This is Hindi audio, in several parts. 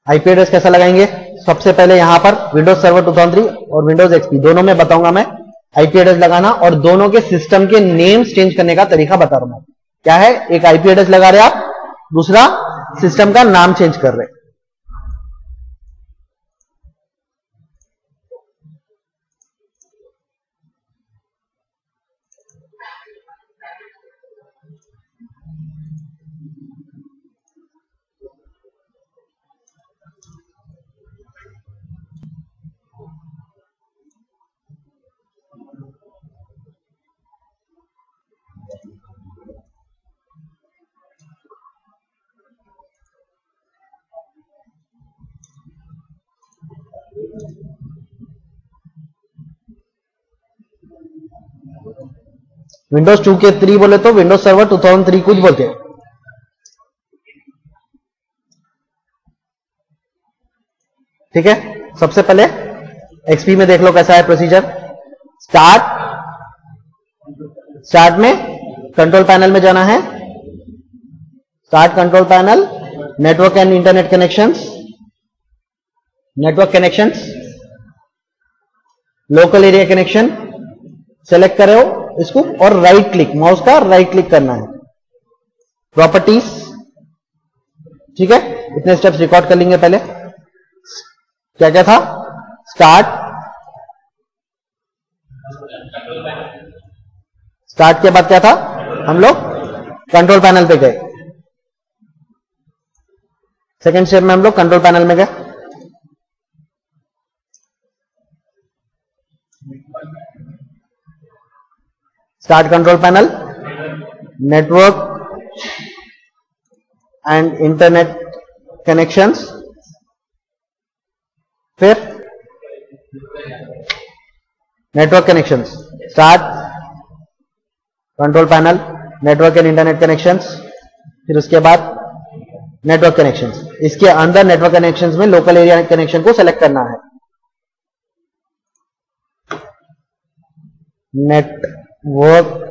आईपी एड्रेस कैसा लगाएंगे? सबसे पहले यहां पर विंडोज सर्वर 2003 और विंडोज एक्सपी दोनों में बताऊंगा मैं आईपी एड्रेस लगाना, और दोनों के सिस्टम के नेम्स चेंज करने का तरीका बता रहा हूं। क्या है? एक आईपी एड्रेस लगा रहे आप, दूसरा सिस्टम का नाम चेंज कर रहे। विंडोज 2 के 3 बोले तो विंडोज सर्वर 2003 कुछ बोलते हैं। ठीक है, सबसे पहले एक्सपी में देख लो कैसा है प्रोसीजर। स्टार्ट में कंट्रोल पैनल में जाना है। Start control panel, network and internet connections, network connections, local area connection select करो इसको और राइट क्लिक, माउस का राइट क्लिक करना है। प्रॉपर्टीज, ठीक है, इतने स्टेप्स रिकॉर्ड कर लेंगे। पहले क्या क्या था? स्टार्ट के बाद क्या था? हम लोग कंट्रोल पैनल पे गए। सेकेंड स्टेप में हम लोग कंट्रोल पैनल में गए। Start control panel, network and internet connections, फिर network connections. Start control panel, network and internet connections, फिर उसके बाद नेटवर्क कनेक्शंस। इसके अंदर नेटवर्क कनेक्शंस में लोकल एरिया कनेक्शन को सेलेक्ट करना है। नेटवर्क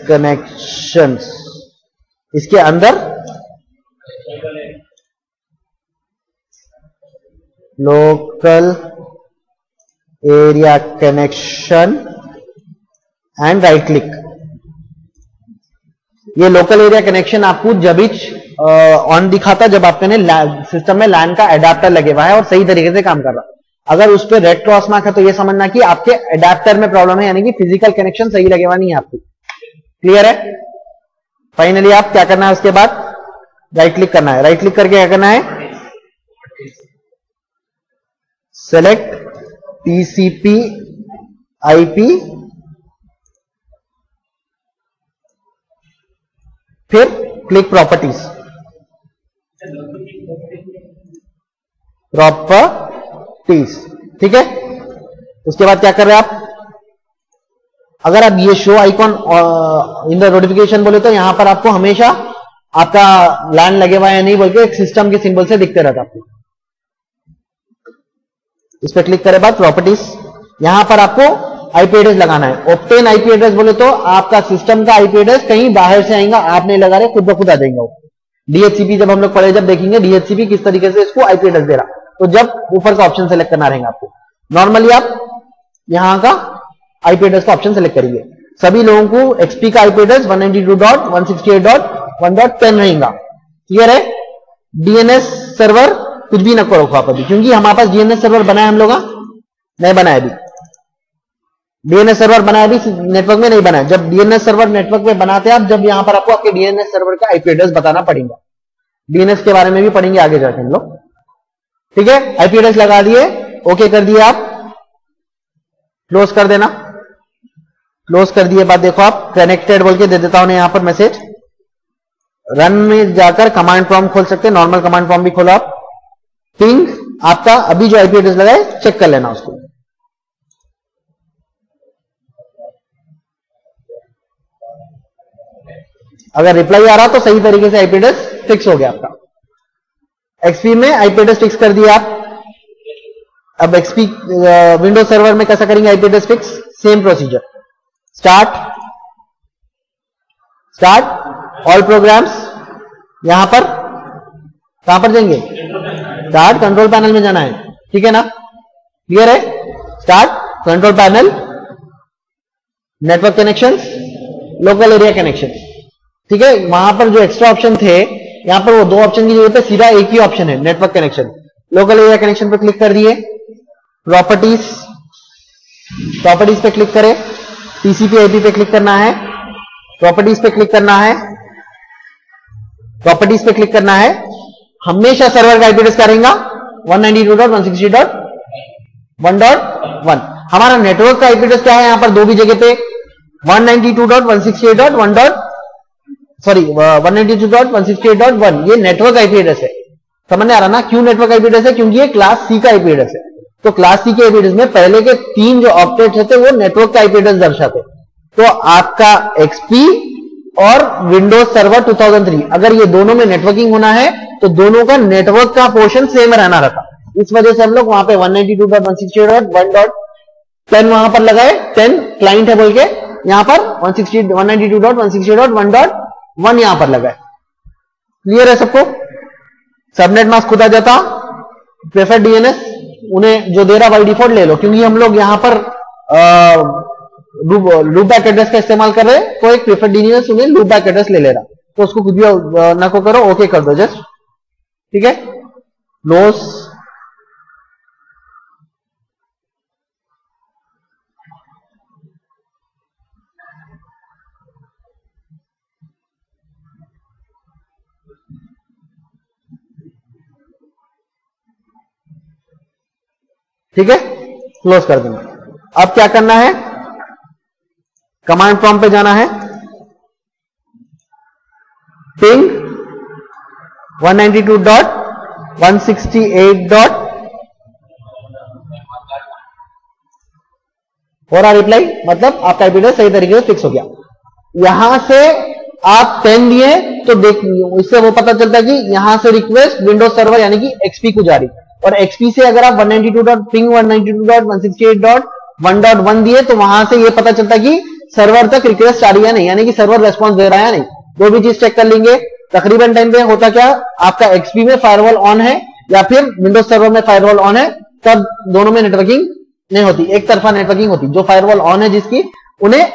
कनेक्शंस, इसके अंदर local area connection and right click. ये लोकल एरिया कनेक्शन आपको जब ऑन दिखाता जब आपके सिस्टम में लैन का एडाप्टर लगे हुआ है और सही तरीके से काम कर रहा है। अगर उस पर रेड क्रॉस मार्क है तो ये समझना कि आपके एडाप्टर में प्रॉब्लम है, यानी कि फिजिकल कनेक्शन सही लगे हुआ नहीं है आपको। क्लियर है? फाइनली आप क्या करना है, उसके बाद राइट क्लिक करना है। राइट क्लिक करके क्या करना है? सेलेक्ट टीसीपी आईपी, फिर क्लिक प्रॉपर्टीज। ठीक है, उसके बाद क्या कर रहे हैं आप? अगर आप ये show icon in the notification बोले तो यहां पर आपको हमेशा आपका लैन लगे हुआ है नहीं बोल के एक सिस्टम के सिंबल से दिखते रहता आपको। इस पर क्लिक करे बाद प्रॉपर्टीज, यहां पर आपको आईपी एड्रेस लगाना है। ऑब्टेन आईपी एड्रेस बोले तो आपका सिस्टम का आईपी एड्रेस कहीं बाहर से आएगा, आप नहीं लगा रहे, खुद ब खुद आ जाएगा। डीएचसीपी जब हम लोग पढ़े, जब देखेंगे डीएचसीपी किस तरीके से इसको आईपी एड्रेस दे रहा, तो जब ऊपर का ऑप्शन सेलेक्ट करना रहेगा आपको। नॉर्मली आप यहां का आईपी एड्रेस का ऑप्शन सेलेक्ट करेंगे। सभी लोगों को एक्सपी का आईपी एड्रेस 192.168.1.10 रहेगा। क्लियर है? डीएनएस सर्वर कुछ भी न करो आप अभी, क्योंकि हमारे पास डीएनएस सर्वर बनाया हम लोग नहीं बनाया अभी। डीएनएस सर्वर बनाया अभी नेटवर्क में नहीं बनाया। जब डीएनएस सर्वर नेटवर्क में बनाते हैं आप, जब यहां पर आपको आपके डीएनएस सर्वर का आईपी एड्रेस बताना पड़ेगा। डीएनएस के बारे में भी पढ़ेंगे आगे जाके हम लोग। ठीक है, आईपी एड्रेस लगा दिए, ओके कर दिए आप, क्लोज कर देना। क्लोज कर दिए बाद देखो आप कनेक्टेड बोल के दे देता हूं यहां पर मैसेज। रन में जाकर कमांड प्रॉम्प्ट खोल सकते हैं, नॉर्मल कमांड प्रॉम्प्ट भी खोलो आप। पिंग आपका अभी जो आईपी एड्रेस लगा है चेक कर लेना उसको। अगर रिप्लाई आ रहा तो सही तरीके से आईपी एड्रेस फिक्स हो गया आपका। एक्सपी में आईपी एड्रेस फिक्स कर दिया आप। अब एक्सपी विंडोज सर्वर में कैसा करेंगे IP address fix? Same procedure. Start all programmes, यहां पर कहां पर जाएंगे, स्टार्ट कंट्रोल पैनल में जाना है, ठीक है ना, क्लियर है, start control panel, network connections, local area connection, ठीक है। वहां पर जो एक्स्ट्रा ऑप्शन थे, यहां पर वो दो ऑप्शन की जगह पे सीधा एक ही ऑप्शन है, network connection. Local area connection पर क्लिक कर दिए, प्रॉपर्टीज, प्रॉपर्टीज पे क्लिक करें, टीसीपी आईपी पे क्लिक करना है, प्रॉपर्टीज पे क्लिक करना है, प्रॉपर्टीज पे क्लिक करना है। हमेशा सर्वर का आईपी एड्रेस क्या रहेगा, 192.168.1.1। हमारा नेटवर्क का आईपी एड्रेस क्या है, यहां पर दो भी जगह पे 192.168.1.1, ये नेटवर्क आईपी एड्रेस है। समझ में आ रहा ना, क्यों नेटवर्क आईपी एड्रेस है, क्योंकि ये क्लास सी का आईपी एड्रेस है। तो क्लास सी के आईपी एड्रेस में पहले के 3 जो ऑक्टेट्स थे वो नेटवर्क का आईपी एड्रेस दर्शाते। तो आपका एक्सपी और विंडोज सर्वर 2003, अगर ये दोनों में नेटवर्किंग होना है तो दोनों का नेटवर्क का पोर्शन सेम रहना रखा। इस वजह से हम लोग वहां पे 192.168.1.10 वहां पर लगाए, 10 क्लाइंट है बोल के, यहां पर 192.168.1.1 यहां पर लगाए। क्लियर है सबको, सबनेट मास्क खुद आ जाता, प्रेफर्ड डीएनएस उन्हें जो दे रहा बाई डिफॉल्ट ले लो, क्योंकि हम लोग यहां पर लूप बैक एड्रेस का इस्तेमाल कर रहे हैं, तो एक प्रेफर्ड डीएनएस उन्हें लूप बैक एड्रेस ले रहा, तो उसको कुछ भी ना को करो, ओके कर दो जस्ट, ठीक है। क्लोज, ठीक है, क्लोज कर देना। अब क्या करना है, कमांड प्रॉम्प्ट पे जाना है, पिंग 192.168. और रिप्लाई, मतलब आपका आईपी एड्रेस सही तरीके से फिक्स हो गया। यहां से आप 10 दिए तो देख, इससे वो पता चलता है कि यहां से रिक्वेस्ट विंडोज सर्वर यानी कि एक्सपी को जा रही, और एक्सपी से अगर आप 192.168.1.1 दिए तो वहां से ये पता चलता कि सर्वर तक रिक्वेस्ट आ रही है नहीं, यानी कि सर्वर रेस्पॉन्स दे रहा है नहीं। दो भी चीज चेक कर लेंगे। तकरीबन टाइम पे होता क्या, आपका एक्सपी में फायरवॉल ऑन है या फिर विंडोज सर्वर में फायरवॉल ऑन है, तब दोनों में नेटवर्किंग नहीं होती, एक तरफा नेटवर्किंग होती। जो फायरवॉल ऑन है जिसकी, उन्हें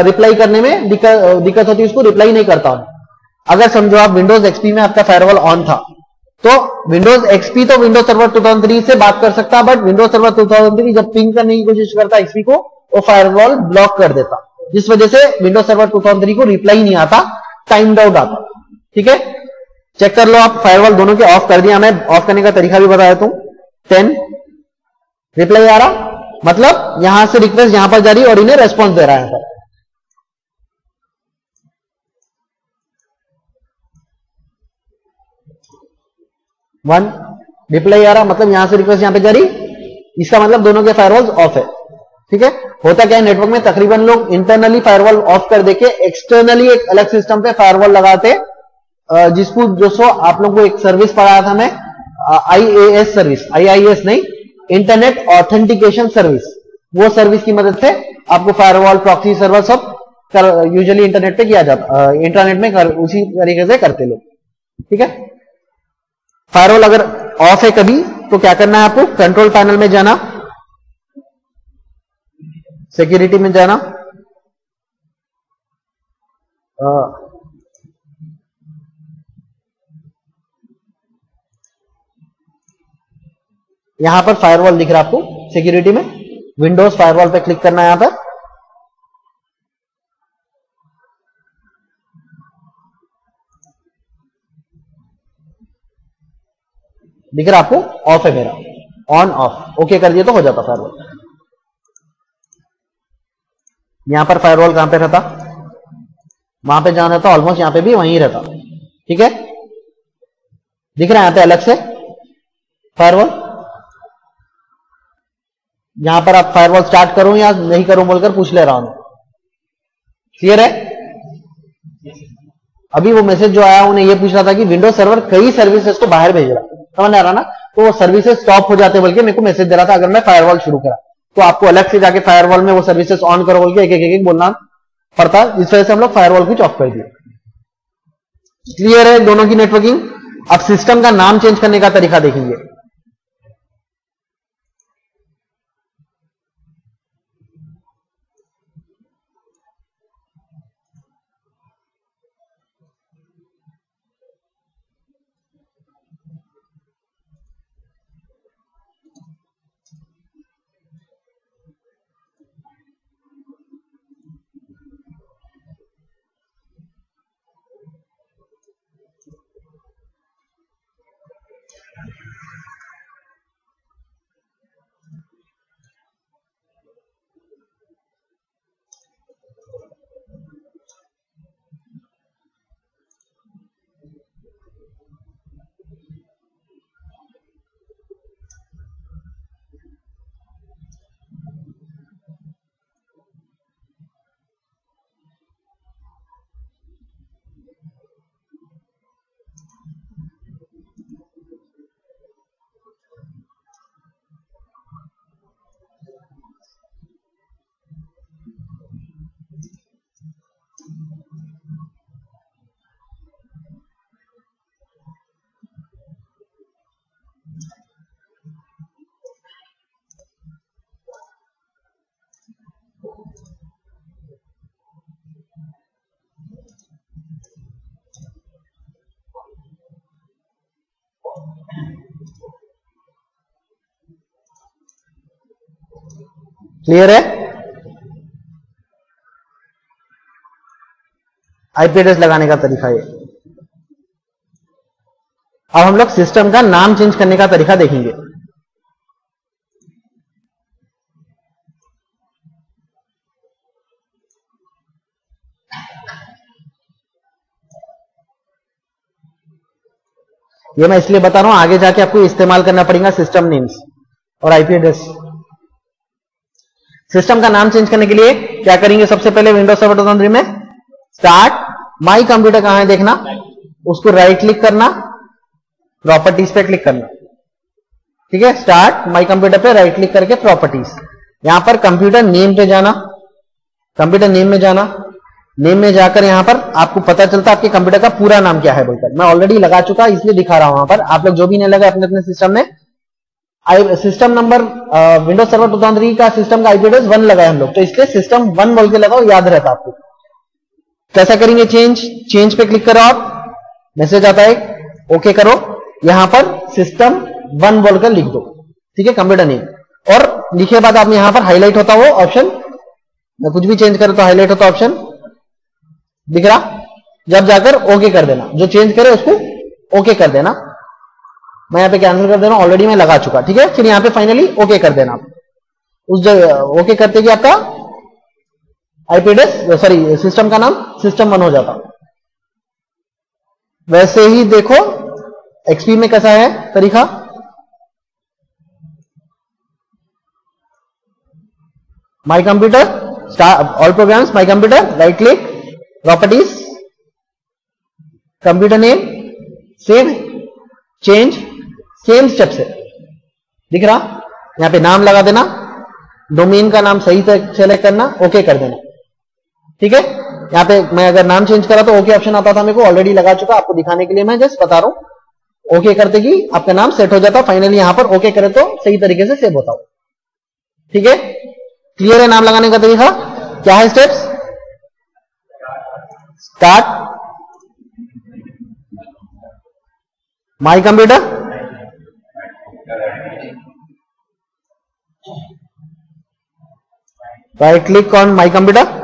रिप्लाई करने में दिक्कत होती है, उसको रिप्लाई नहीं करता हूं। अगर समझो आप विंडोज एक्सपी में आपका फायरवॉल ऑन था, तो विंडोज एक्सपी तो विंडोज सर्वर 2003 से बात कर सकता, बट विंडोज सर्वर 2003 जब पिंग करने की कोशिश करता एक्सपी को, वो फायरवॉल ब्लॉक कर देता, जिस वजह से विंडोज सर्वर 2003 को रिप्लाई नहीं आता, टाइम आउट आता। ठीक है, चेक कर लो आप, फायरवॉल दोनों के ऑफ कर दिया। मैं ऑफ करने का तरीका भी बता देता हूं। 10 रिप्लाई आ रहा, मतलब यहां से रिक्वेस्ट यहां पर जा रही और इन्हें रेस्पॉन्स दे रहा है। 1 रिप्लाई आ रहा, मतलब यहां से रिक्वेस्ट यहां पे जा रही, इसका मतलब दोनों के फायरवॉल्स ऑफ है। ठीक है, होता क्या है नेटवर्क में, तकरीबन लोग इंटरनली फायरवॉल ऑफ कर देके एक्सटर्नली एक अलग सिस्टम पे फायरवॉल लगाते, जिसको जो आप लोगों को एक सर्विस पढ़ाया था मैं, IAS सर्विस, IIS नहीं, इंटरनेट ऑथेंटिकेशन सर्विस। वो सर्विस की मदद से आपको फायरवॉल, प्रॉक्सी सर्वर सब यूजुअली इंटरनेट पे किया जाता, इंटरनेट में उसी तरीके से करते लोग। ठीक है, फायरवॉल अगर ऑफ है कभी, तो क्या करना है आपको, कंट्रोल पैनल में जाना, सिक्योरिटी में जाना, यहां पर फायरवॉल दिख रहा है आपको सिक्योरिटी में, विंडोज फायरवॉल पे क्लिक करना है। यहां पर दिख रहा आपको, ऑफ है मेरा, ऑन ऑफ, ओके कर दिया तो हो जाता फायरवॉल। यहां पर फायरवॉल कहां पे रहता, वहां पे जहां रहता ऑलमोस्ट यहां पे भी वहीं रहता। ठीक है, दिख रहा है यहां पे अलग से फायरवॉल। यहां पर आप फायरवॉल स्टार्ट करूं या नहीं करूं बोलकर पूछ ले रहा हूं। क्लियर है, अभी वो मैसेज जो आया उन्हें ये पूछ रहा था कि विंडोज सर्वर कई सर्विसेज को बाहर भेज रहा, समझ आ रहा ना, तो वो सर्विसेज स्टॉप हो जाते बोल के मेरे को मैसेज दे रहा था। अगर मैं फायरवॉल शुरू करा तो आपको अलग से जाके फायरवॉल में वो सर्विसेज ऑन करो बोल के एक एक बोलना पड़ता, इस वजह से हम लोग फायरवॉल कुछ ऑफ कर दिए। क्लियर है दोनों की नेटवर्किंग। अब सिस्टम का नाम चेंज करने का तरीका देखेंगे। क्लियर है? आईपी एड्रेस लगाने का तरीका ये। अब हम लोग सिस्टम का नाम चेंज करने का तरीका देखेंगे। ये मैं इसलिए बता रहा हूं, आगे जाके आपको इस्तेमाल करना पड़ेगा सिस्टम नेम्स और आईपी एड्रेस। सिस्टम का नाम चेंज करने के लिए क्या करेंगे? सबसे पहले विंडोज सर्वर 2003 में स्टार्ट माई कंप्यूटर कहां है देखना, उसको राइट क्लिक करना, प्रॉपर्टीज पे क्लिक करना। ठीक है, स्टार्ट माई कंप्यूटर पे राइट क्लिक करके प्रॉपर्टीज, यहां पर कंप्यूटर नेम पे जाना, कंप्यूटर नेम में जाना, नेम में जाकर यहां पर आपको पता चलता आपके कंप्यूटर का पूरा नाम क्या है बोलकर। मैं ऑलरेडी लगा चुका इसलिए दिखा रहा हूं वहां पर, आप लोग जो भी नहीं लगा अपने अपने सिस्टम में। सिस्टम नंबर विंडोज सर्वर 2003 का सिस्टम का आईपी एड्रेस 1 लगाए हम लोग, तो इसलिए सिस्टम 1 बोल के लगाओ, याद रहता आपको। कैसा करेंगे? चेंज पे क्लिक करो, आप मैसेज आता है, ओके करो, यहां पर सिस्टम 1 बोलकर लिख दो। ठीक है, कंप्यूटर नेम, और लिखे बाद आप यहां पर हाईलाइट होता हो ऑप्शन, कुछ भी चेंज करो तो हाईलाइट होता ऑप्शन दिख रहा, जब जाकर ओके कर देना, जो चेंज करे उसको ओके कर देना। मैं यहां पे कैंसिल कर दे रहा हूं, ऑलरेडी मैं लगा चुका। ठीक है, फिर यहां पे फाइनली ओके कर देना। उस ओके करते कि आपका आईपी एड्रेस, सॉरी सिस्टम का नाम सिस्टम 1 हो जाता। वैसे ही देखो एक्सपी में कैसा है तरीका, my computer, all programmes, my computer, right click, properties, computer name, save, change, same step से दिख रहा, यहां पे नाम लगा देना, डोमेन का नाम सही से सेलेक्ट करना, ओके कर देना। ठीक है, यहां पे मैं अगर नाम चेंज करा तो ओके ऑप्शन आता था, मेरे को ऑलरेडी लगा चुका, आपको दिखाने के लिए मैं जस्ट बता रहा हूं। ओके करते कि आपका नाम सेट हो जाता, फाइनली यहां पर ओके करे तो सही तरीके से सेव होता हो। ठीक है, क्लियर है नाम लगाने का तरीका? क्या है steps? Start my computer, right click on my computer,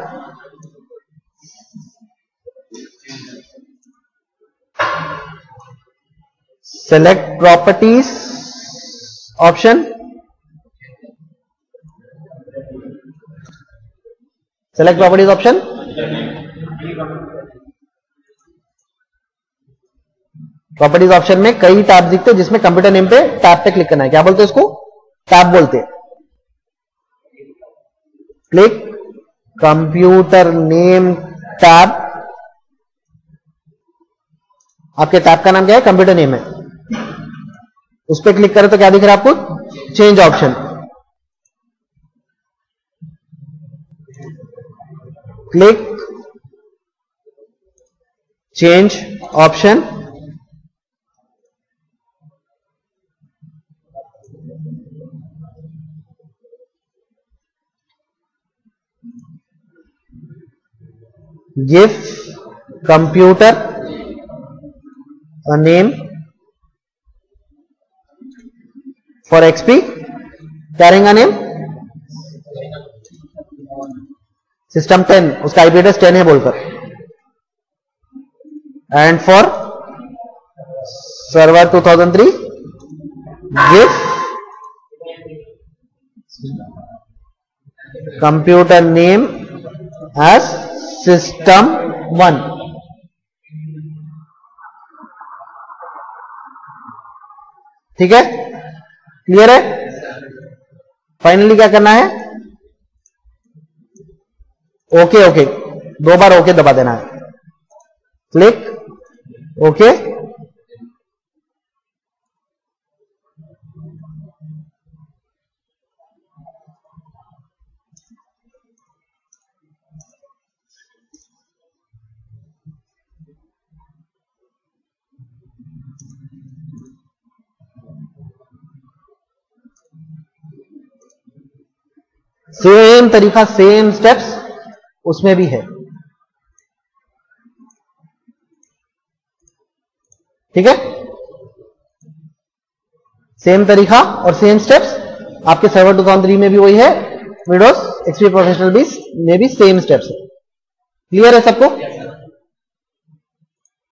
select properties option, select properties option, properties option में कई टैब दिखते हैं, जिसमें कंप्यूटर नेम पे टैब पे क्लिक करना है। क्या बोलते हैं इसको? टैब बोलते हैं। क्लिक कंप्यूटर नेम टैब, आपके टैब का नाम क्या है? कंप्यूटर नेम है। उस पर क्लिक करें तो क्या दिख रहा है आपको? Change option, click change option give computer a name for XP, carrying a name system 10, उसका आईपी एड्रेस 10 है बोलकर, and for server 2003 give computer name as system 1। ठीक है, क्लियर है। फाइनली क्या करना है, ओके ओके, 2 बार ओके दबा देना है, क्लिक ओके। सेम तरीका, सेम स्टेप्स उसमें भी है। ठीक है, सेम तरीका और सेम स्टेप्स आपके सर्वर 2003 में भी वही है, विंडोज एक्सपी प्रोफेशनल भी में भी सेम स्टेप्स है। क्लियर है सबको?